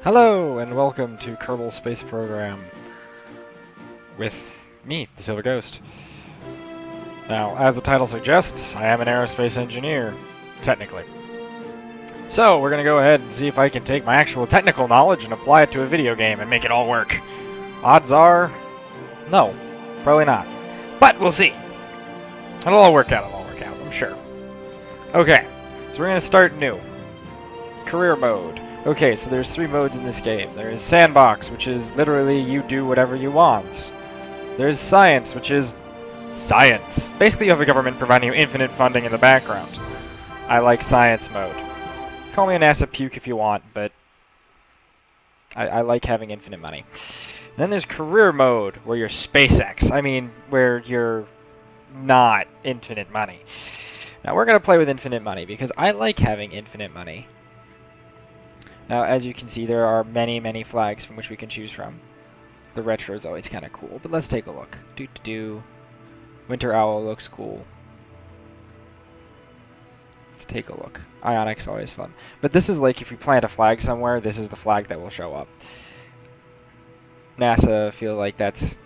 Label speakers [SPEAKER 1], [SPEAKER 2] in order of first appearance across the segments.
[SPEAKER 1] Hello, and welcome to Kerbal Space Program with me, the Silver Ghost. Now, as the title suggests, I am an aerospace engineer, technically. So, we're going to go ahead and see if I can take my actual technical knowledge and apply it to a video game and make it all work. Odds are, no, probably not. But we'll see. It'll all work out, I'm sure. Okay, so we're going to start new. Career mode. Okay, so there's 3 modes in this game. There's Sandbox, which is literally you do whatever you want. There's Science, which is science. Basically, you have a government providing you infinite funding in the background. I like Science mode. Call me an NASA puke if you want, but I like having infinite money. And then there's Career mode, where you're SpaceX. I mean, where you're not infinite money. Now, we're going to play with infinite money, because I like having infinite money. Now, as you can see, there are many, many flags from which we can choose from. The retro is always kind of cool, but let's take a look. Winter Owl looks cool. Let's take a look. Ionic's always fun. But this is like, if you plant a flag somewhere, this is the flag that will show up. NASA feel like that's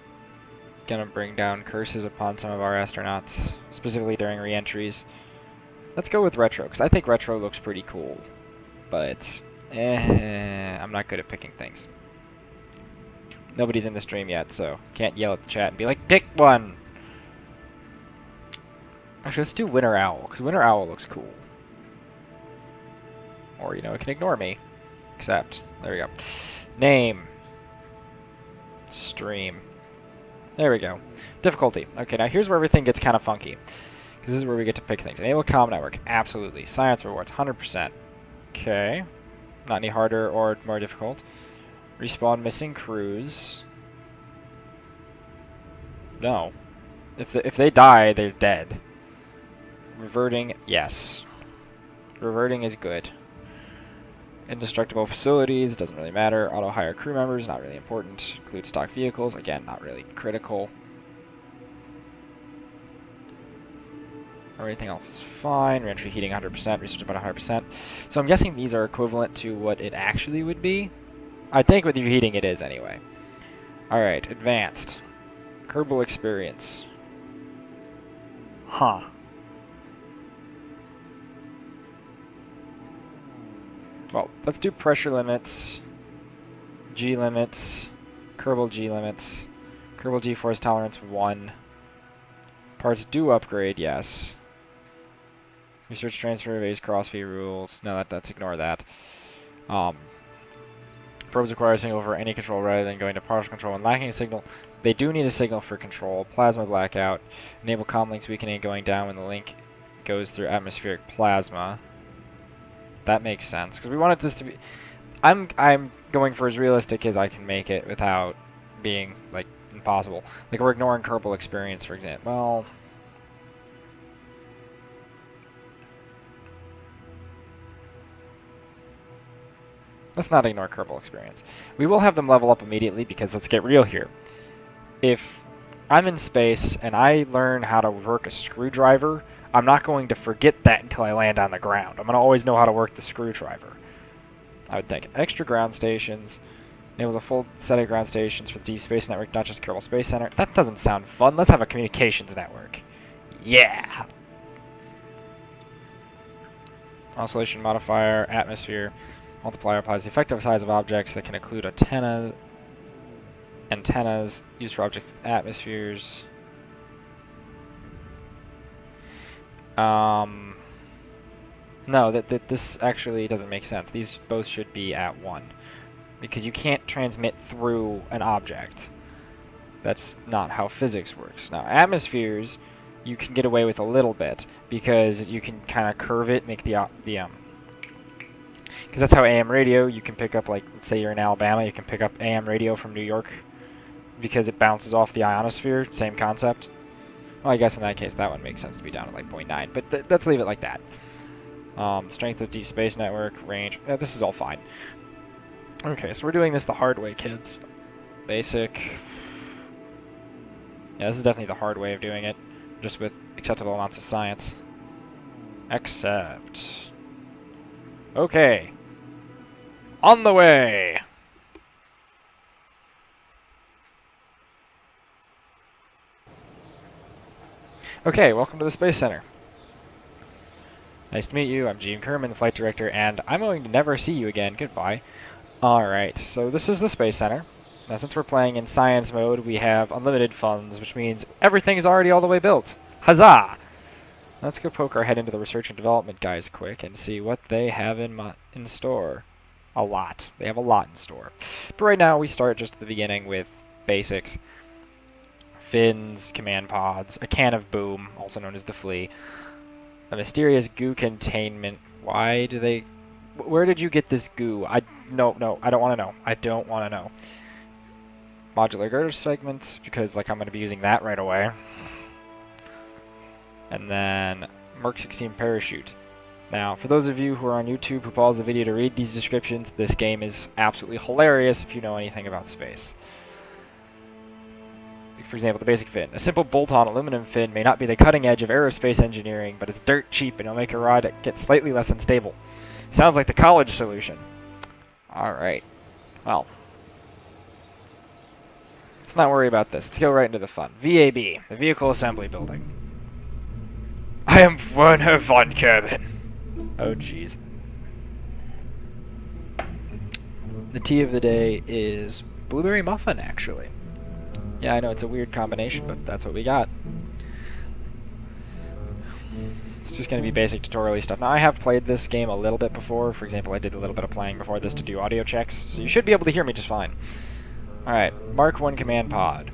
[SPEAKER 1] gonna bring down curses upon some of our astronauts, specifically during re-entries. Let's go with retro, because I think retro looks pretty cool. But I'm not good at picking things. Nobody's in the stream yet, so can't yell at the chat and be like, pick one! Actually, let's do Winter Owl, because Winter Owl looks cool. Or, you know, it can ignore me. Except, there we go. Name. Stream. There we go. Difficulty. Okay, now here's where everything gets kind of funky. Because this is where we get to pick things. Enable comm network. Absolutely. Science rewards. 100%. Okay. Not any harder or more difficult. Respawn missing crews. No. If they die, they're dead. Reverting, yes. Reverting is good. Indestructible facilities, doesn't really matter. Auto hire crew members, not really important. Include stock vehicles, again, not really critical. Everything else is fine. Reentry heating 100%, research about 100%. So I'm guessing these are equivalent to what it actually would be. I think with your heating it is anyway. Alright, advanced. Kerbal experience. Huh. Well, let's do pressure limits. G limits. Kerbal G limits. Kerbal G force tolerance 1. Parts do upgrade, yes. Research transfer, evades cross-feed rules. No, let's ignore that. Probes require a signal for any control rather than going to partial control. When lacking a signal, they do need a signal for control. Plasma blackout. Enable comm links weakening going down when the link goes through atmospheric plasma. That makes sense, because we wanted this to be... I'm going for as realistic as I can make it without being, like, impossible. Like, we're ignoring Kerbal experience, for example. Well... let's not ignore Kerbal experience. We will have them level up immediately, because let's get real here. If I'm in space and I learn how to work a screwdriver, I'm not going to forget that until I land on the ground. I'm going to always know how to work the screwdriver. I would think. Extra ground stations. Enables a full set of ground stations for the Deep Space Network, not just Kerbal Space Center. That doesn't sound fun. Let's have a communications network. Yeah! Oscillation modifier, atmosphere. Multiplier applies the effective size of objects that can include antennas used for objects with atmospheres. No, this actually doesn't make sense. These both should be at 1. Because you can't transmit through an object. That's not how physics works. Now, atmospheres, you can get away with a little bit, because you can kind of curve it, make because that's how AM radio, you can pick up, like, let's say you're in Alabama, you can pick up AM radio from New York, because it bounces off the ionosphere, same concept. Well, I guess in that case, that one makes sense to be down at, like, 0.9, but let's leave it like that. Strength of Deep Space Network, range, this is all fine. Okay, so we're doing this the hard way, kids. Basic. Yeah, this is definitely the hard way of doing it, just with acceptable amounts of science. Accept. Okay. On the way! Okay, welcome to the Space Center. Nice to meet you. I'm Gene Kerman, the flight director, and I'm going to never see you again. Goodbye. Alright, so this is the Space Center. Now, since we're playing in science mode, we have unlimited funds, which means everything is already all the way built. Huzzah! Let's go poke our head into the research and development guys quick and see what they have in store. A lot. They have a lot in store. But right now, we start just at the beginning with basics. Fins, command pods, a can of boom, also known as the flea, a mysterious goo containment. Why do they... Where did you get this goo? No, I don't want to know. I don't want to know. Modular girder segments, because like I'm going to be using that right away. And then Merc 16 parachute. Now, for those of you who are on YouTube who pause the video to read these descriptions, this game is absolutely hilarious if you know anything about space. For example, the basic fin. A simple bolt-on aluminum fin may not be the cutting edge of aerospace engineering, but it's dirt cheap and it'll make a ride get slightly less unstable. Sounds like the college solution. Alright. Well. Let's not worry about this. Let's go right into the fun. VAB, the Vehicle Assembly Building. I am Werner von Kerbal. Oh, jeez. The tea of the day is blueberry muffin, actually. Yeah, I know it's a weird combination, but that's what we got. It's just going to be basic tutorial-y stuff. Now, I have played this game a little bit before. For example, I did a little bit of playing before this to do audio checks, so you should be able to hear me just fine. Alright, Mark 1 command pod.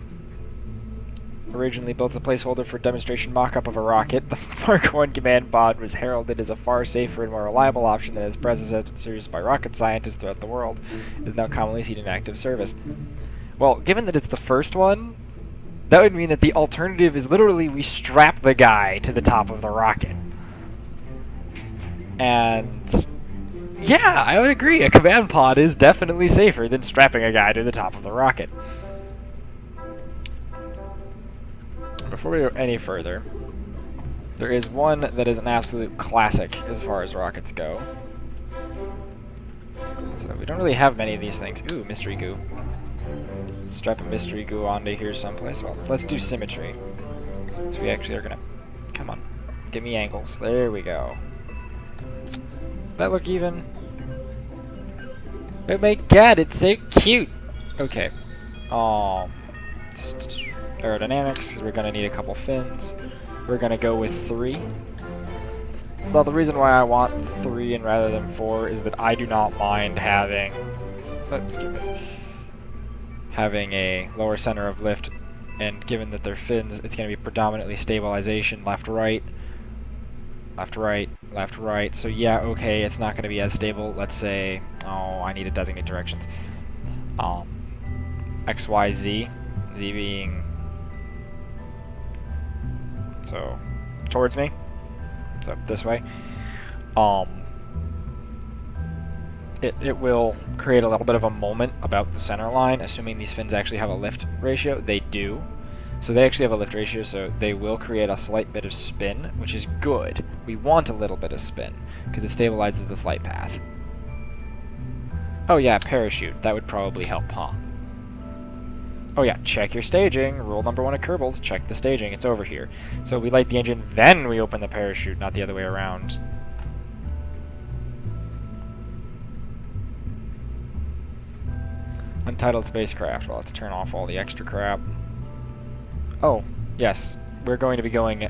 [SPEAKER 1] Originally built as a placeholder for demonstration mock-up of a rocket, the Mark 1 command pod was heralded as a far safer and more reliable option than its predecessors by rocket scientists throughout the world. It is now commonly seen in active service. Well, given that it's the first one, that would mean that the alternative is literally we strap the guy to the top of the rocket. And yeah, I would agree. A command pod is definitely safer than strapping a guy to the top of the rocket. Before we go any further, there is one that is an absolute classic as far as rockets go. So we don't really have many of these things. Ooh, mystery goo. Strap a mystery goo onto here someplace. Well, let's do symmetry. So we actually are gonna... Come on. Give me angles. There we go. That look even? Oh my god, it's so cute! Okay. Aerodynamics, we're gonna need a couple fins. We're gonna go with 3. Well, the reason why I want 3 and rather than 4 is that I do not mind having... Let's keep it. Having a lower center of lift, and given that they're fins, it's going to be predominantly stabilization left-right, left-right, left-right. So yeah, okay, it's not going to be as stable. Let's say, oh, I need to designate directions. X, Y, Z. Z being... So, towards me. So, this way. It will create a little bit of a moment about the center line, assuming these fins actually have a lift ratio. They do. So they actually have a lift ratio, so they will create a slight bit of spin, which is good. We want a little bit of spin, because it stabilizes the flight path. Oh yeah, parachute. That would probably help, huh? Oh yeah, check your staging. Rule number 1 of Kerbals, check the staging. It's over here. So we light the engine, then we open the parachute, not the other way around. Untitled spacecraft. Well, let's turn off all the extra crap. Oh, yes. We're going to be going...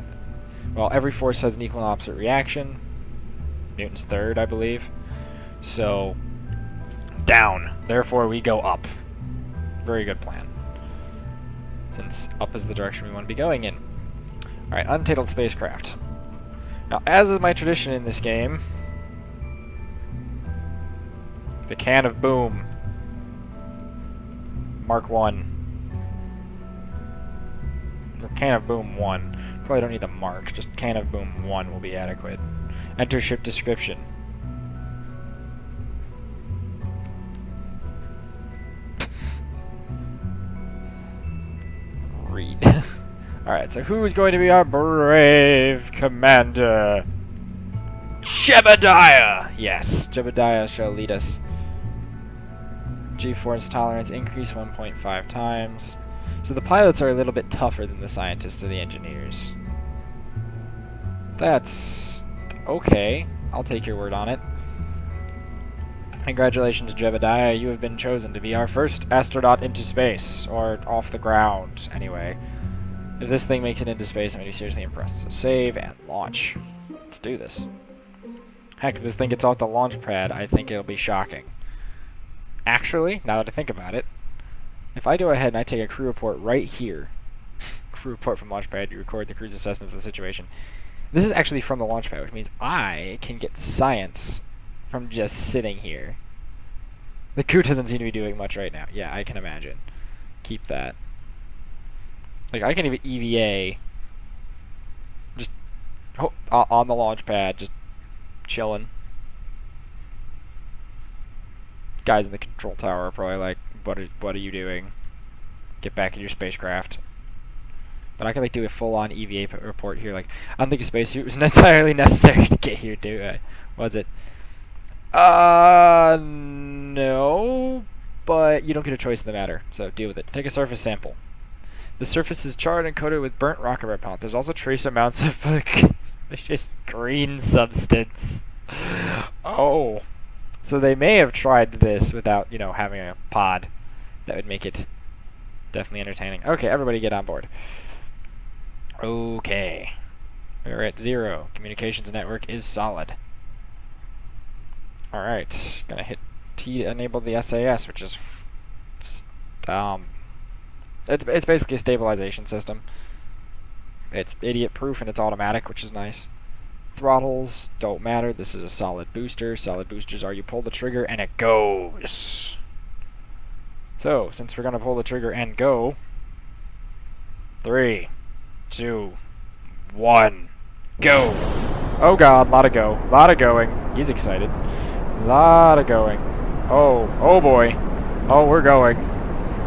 [SPEAKER 1] Well, every force has an equal and opposite reaction. Newton's third, I believe. So, down. Therefore, we go up. Very good plan. Since up is the direction we want to be going in. Alright, untitled spacecraft. Now, as is my tradition in this game, the can of boom. Mark 1. Or can of boom 1. Probably don't need the mark, just can of boom 1 will be adequate. Enter ship description. Read. Alright, so who's going to be our brave commander? Jebediah! Yes, Jebediah shall lead us. G-force tolerance increase 1.5 times. So the pilots are a little bit tougher than the scientists or the engineers. That's okay. I'll take your word on it. Congratulations, Jebediah. You have been chosen to be our first astronaut into space. Or off the ground, anyway. If this thing makes it into space, I'm going to be seriously impressed. So save and launch. Let's do this. Heck, if this thing gets off the launch pad, I think it'll be shocking. Actually, now that I think about it, if I go ahead and I take a crew report right here, crew report from launch pad, you record the crew's assessments of the situation. This is actually from the launch pad, which means I can get science from just sitting here. The crew doesn't seem to be doing much right now. Yeah, I can imagine. Keep that. Like, I can even EVA just on the launch pad, just chilling. Guys in the control tower are probably like, what are you doing? Get back in your spacecraft. But I can like do a full-on EVA report here. Like, I don't think a spacesuit was entirely necessary to get here, was it? No, but you don't get a choice in the matter, so deal with it. Take a surface sample. The surface is charred and coated with burnt rock and repellent. There's also trace amounts of suspicious green substance. Oh. So they may have tried this without, you know, having a pod. That would make it definitely entertaining. Okay, everybody get on board. Okay. We're at 0. Communications network is solid. Alright. Gonna hit T to enable the SAS, which is... It's basically a stabilization system. It's idiot-proof and it's automatic, which is nice. Throttles don't matter. This is a solid booster. Solid boosters are you pull the trigger and it goes. So, since we're going to pull the trigger and go, 3, 2, 1, go. Oh god, lot of go. Lot of going. He's excited. Lot of going. Oh boy. Oh, we're going.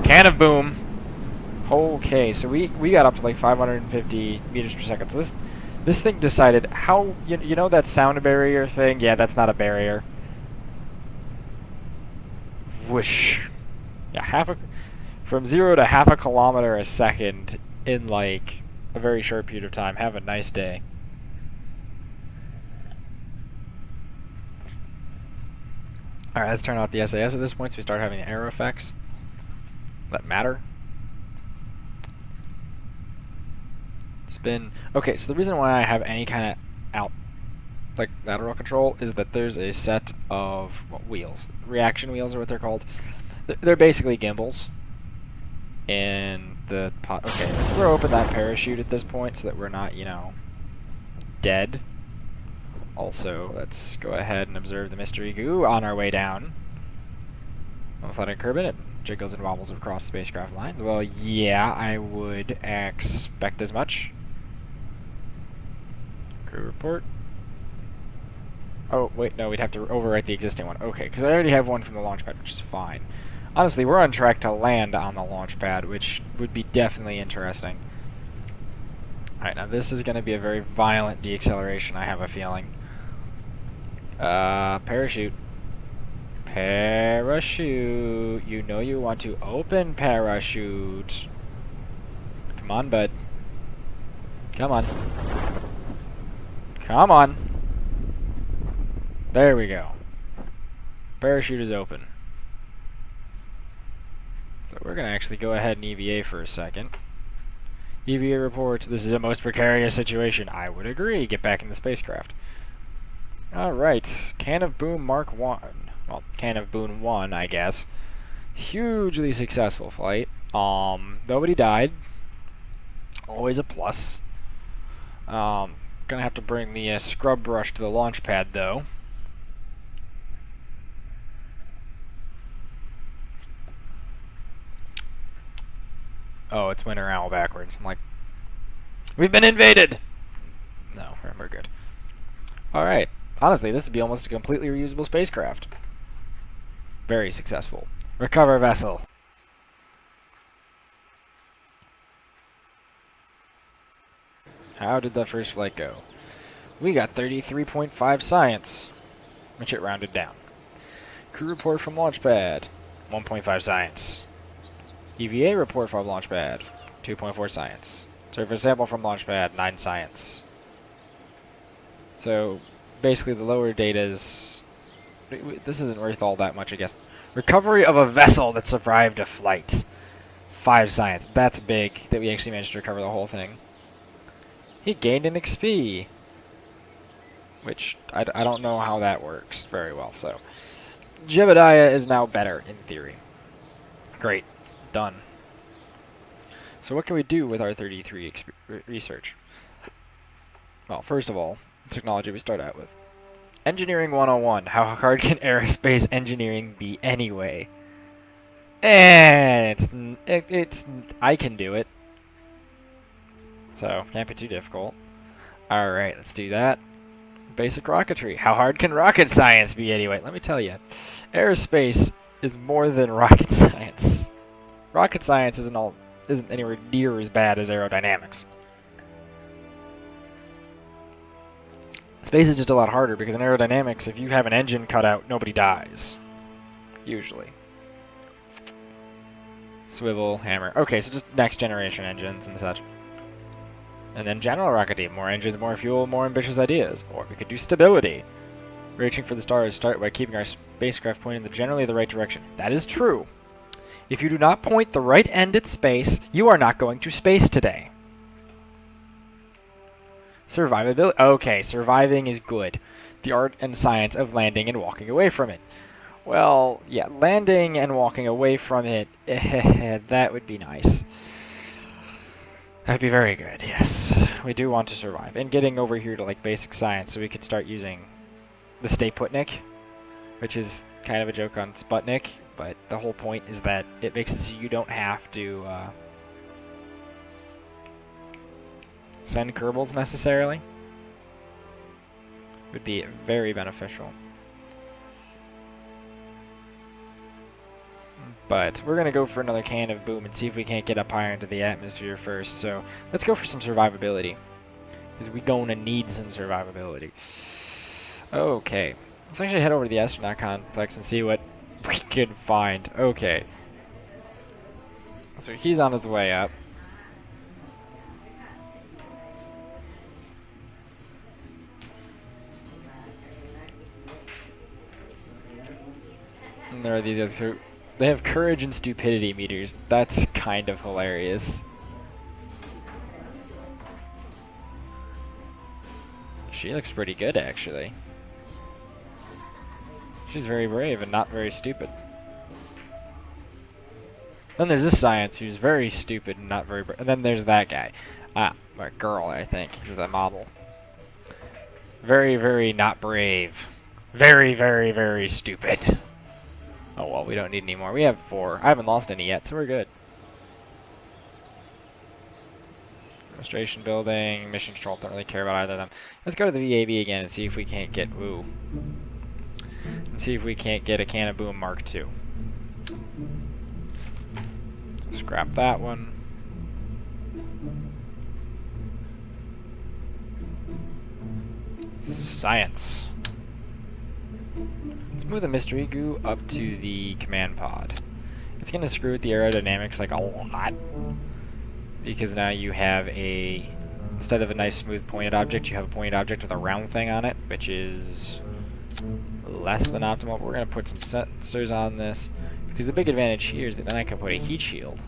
[SPEAKER 1] Can of boom. Okay, so we got up to like 550 meters per second. So this thing decided how, you know that sound barrier thing? Yeah, that's not a barrier. Whoosh. Yeah, from 0 to half a kilometer a second in like a very short period of time. Have a nice day. Alright, let's turn off the SAS at this point so we start having the aero effects that matter. Spin. Okay, so the reason why I have any kind of lateral control is that there's a set of wheels. Reaction wheels are what they're called. They're basically gimbals in the pot. Okay, let's throw open that parachute at this point so that we're not, you know, dead. Also, let's go ahead and observe the mystery goo on our way down. I'll flatten curb it jiggles and wobbles across spacecraft lines. Well, yeah, I would expect as much. Crew report. Oh, wait, no, we'd have to overwrite the existing one. Okay, because I already have one from the launch pad, which is fine. Honestly, we're on track to land on the launch pad, which would be definitely interesting. Alright, now this is going to be a very violent deacceleration, I have a feeling. Parachute. Parachute. You know you want to open parachute. Come on, bud. Come on. Come on. There we go. Parachute is open. So we're going to actually go ahead and EVA for a second. EVA reports, this is a most precarious situation. I would agree. Get back in the spacecraft. Alright. Can of Boom Mark 1. Well, Can of Boom 1, I guess. Hugely successful flight. Nobody died. Always a plus. Gonna have to bring the scrub brush to the launch pad, though. Oh, it's Winter Owl backwards. I'm like, we've been invaded! No, we're good. Alright. Honestly, this would be almost a completely reusable spacecraft. Very successful. Recover vessel. How did that first flight go? We got 33.5 science, which it rounded down. Crew report from launch pad, 1.5 science. EVA report from launch pad, 2.4 science. Surface sample from launch pad, 9 science. So basically the lower data is... This isn't worth all that much, I guess. Recovery of a vessel that survived a flight. 5 science. That's big, that we actually managed to recover the whole thing. He gained an XP. Which, I don't know how that works very well, so... Jebediah is now better, in theory. Great. Done. So what can we do with our 33 research? Well, first of all, technology we start out with. Engineering 101. How hard can aerospace engineering be anyway? And I can do it. So, can't be too difficult. Alright, let's do that. Basic rocketry. How hard can rocket science be anyway? Let me tell you. Aerospace is more than rocket science. Rocket science isn't anywhere near as bad as aerodynamics. Space is just a lot harder because in aerodynamics, if you have an engine cut out, nobody dies. Usually. Swivel, hammer. Okay, so just next generation engines and such. And then general rocketry. More engines, more fuel, more ambitious ideas. Or we could do stability. Reaching for the stars start by keeping our spacecraft pointing in generally the right direction. That is true. If you do not point the right end at space, you are not going to space today. Survivability. Okay, surviving is good. The art and science of landing and walking away from it. Well, yeah, landing and walking away from it, that would be nice. That'd be very good, yes. We do want to survive. And getting over here to, like, basic science so we could start using the Stay Putnik, which is kind of a joke on Sputnik, but the whole point is that it makes it so you don't have to send Kerbals necessarily. Would be very beneficial. But we're going to go for another can of boom and see if we can't get up higher into the atmosphere first. So let's go for some survivability, because we're going to need some survivability. Okay. Let's actually head over to the astronaut complex and see what we can find. Okay. So he's on his way up. And there are these guys who... They have courage and stupidity meters. That's kind of hilarious. She looks pretty good, actually. She's very brave and not very stupid. Then there's this science who's very stupid and not very brave. And then there's that guy. A girl, I think. She's a model. Very, very not brave. Very, very, very stupid. Oh well, we don't need any more. We have 4. I haven't lost any yet, so we're good. Administration building, mission control, don't really care about either of them. Let's go to the VAB again and see if we can't get... Ooh. And see if we can't get a can of boom Mark II. So scrap that one. Science. Let's move the mystery goo up to the command pod. It's going to screw with the aerodynamics like a lot, because now you have a, instead of a nice smooth pointed object, you have a pointed object with a round thing on it, which is less than optimal. But we're going to put some sensors on this, because the big advantage here is that then I can put a heat shield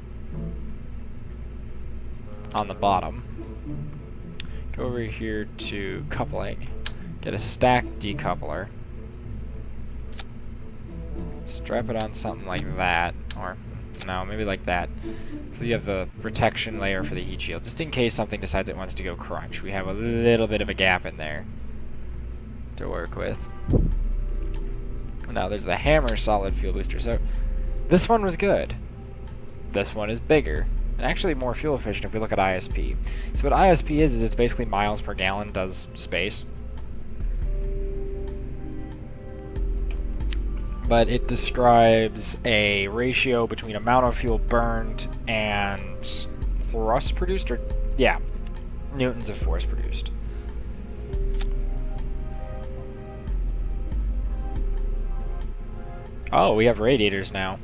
[SPEAKER 1] on the bottom. Go over here to coupling, get a stack decoupler. Strap it on something like that, or no, maybe like that. So you have the protection layer for the heat shield, just in case something decides it wants to go crunch. We have a little bit of a gap in there to work with. Now there's the hammer solid fuel booster. So this one was good. This one is bigger and actually more fuel efficient if we look at ISP. So what ISP is it's basically miles per gallon does space. But it describes a ratio between amount of fuel burned and thrust produced, or yeah, newtons of force produced. Oh, we have radiators now.